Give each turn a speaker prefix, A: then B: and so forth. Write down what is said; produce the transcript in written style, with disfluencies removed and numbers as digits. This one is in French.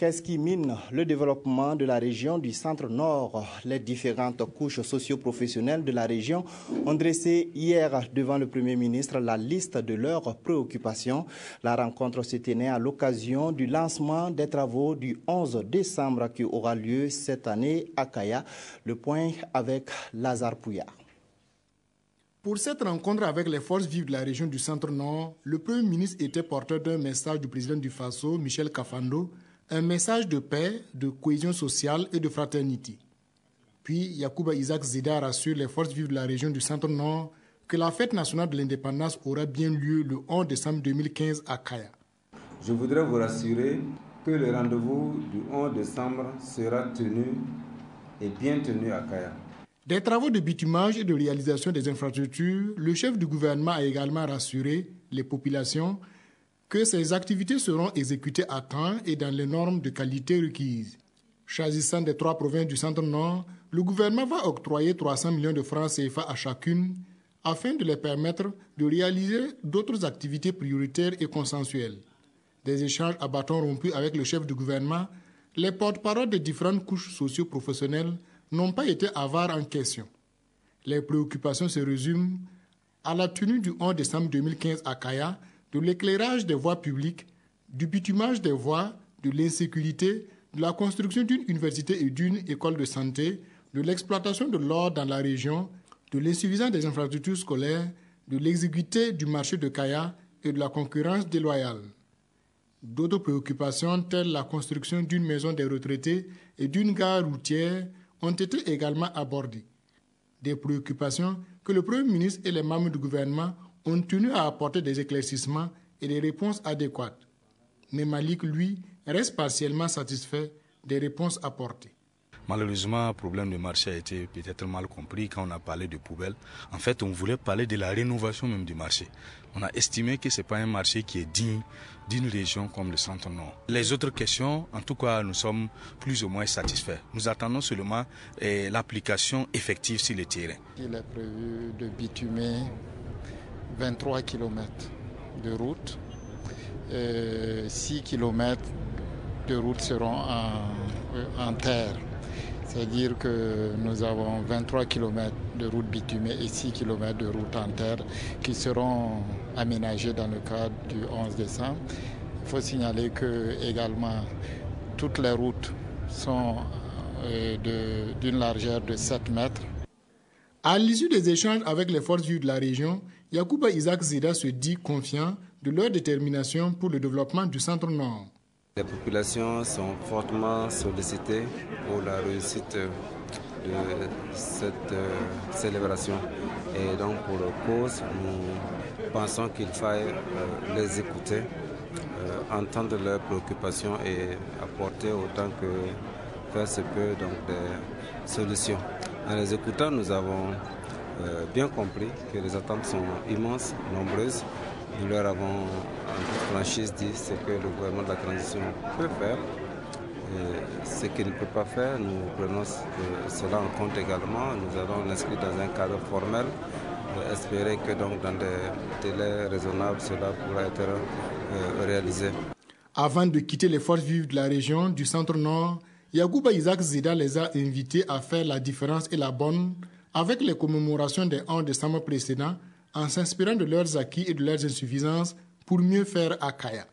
A: Qu'est-ce qui mine le développement de la région du centre-nord? Les différentes couches socio-professionnelles de la région ont dressé hier devant le Premier ministre la liste de leurs préoccupations. La rencontre se tenait à l'occasion du lancement des travaux du 11 décembre qui aura lieu cette année à Kaya. Le point avec Lazare Pouillard.
B: Pour cette rencontre avec les forces vives de la région du Centre-Nord, le Premier ministre était porteur d'un message du président du Faso, Michel Kafando, un message de paix, de cohésion sociale et de fraternité. Puis, Yacouba Isaac Zida rassure les forces vives de la région du Centre-Nord que la fête nationale de l'indépendance aura bien lieu le 11 décembre 2015 à Kaya.
C: Je voudrais vous rassurer que le rendez-vous du 11 décembre sera tenu et bien tenu à Kaya.
B: Des travaux de bitumage et de réalisation des infrastructures, le chef du gouvernement a également rassuré les populations que ces activités seront exécutées à temps et dans les normes de qualité requises. Choisissant des 3 provinces du Centre-Nord, le gouvernement va octroyer 300 millions de francs CFA à chacune afin de les permettre de réaliser d'autres activités prioritaires et consensuelles. Des échanges à bâtons rompus avec le chef du gouvernement, les porte-paroles des différentes couches socio-professionnelles n'ont pas été avares en question. Les préoccupations se résument à la tenue du 11 décembre 2015 à Kaya, de l'éclairage des voies publiques, du bitumage des voies, de l'insécurité, de la construction d'une université et d'une école de santé, de l'exploitation de l'or dans la région, de l'insuffisance des infrastructures scolaires, de l'exiguïté du marché de Kaya et de la concurrence déloyale. D'autres préoccupations telles la construction d'une maison des retraités et d'une gare routière ont été également abordées. Des préoccupations que le Premier ministre et les membres du gouvernement ont tenu à apporter des éclaircissements et des réponses adéquates. Mais Malik, lui, reste partiellement satisfait des réponses apportées.
D: Malheureusement, le problème de marché a été peut-être mal compris quand on a parlé de poubelles. En fait, on voulait parler de la rénovation même du marché. On a estimé que ce n'est pas un marché qui est digne d'une région comme le Centre-Nord. Les autres questions, en tout cas, nous sommes plus ou moins satisfaits. Nous attendons seulement l'application effective sur le terrain.
E: Il est prévu de bitumer 23 km de route. 6 km de route seront en terre. C'est-à-dire que nous avons 23 km de route bitumée et 6 km de route en terre qui seront aménagés dans le cadre du 11 décembre. Il faut signaler que également toutes les routes sont d'une largeur de 7 mètres.
B: À l'issue des échanges avec les forces vives de la région, Yacouba Isaac Zida se dit confiant de leur détermination pour le développement du Centre-Nord.
C: Les populations sont fortement sollicitées pour la réussite de cette célébration. Et donc pour cause, nous pensons qu'il faille les écouter, entendre leurs préoccupations et apporter autant que faire se peut donc des solutions. En les écoutant, nous avons bien compris que les attentes sont immenses, nombreuses. Nous leur avons en toute franchise dit ce que le gouvernement de la transition peut faire. Et ce qu'il ne peut pas faire, nous prenons cela en compte également. Nous allons l'inscrire dans un cadre formel. Espérer que donc dans des délais raisonnables, cela pourra être réalisé.
B: Avant de quitter les forces vives de la région du Centre-Nord, Yacouba Isaac Zida les a invités à faire la différence et la bonne avec les commémorations des 11 décembre précédents, en s'inspirant de leurs acquis et de leurs insuffisances pour mieux faire à Kaya.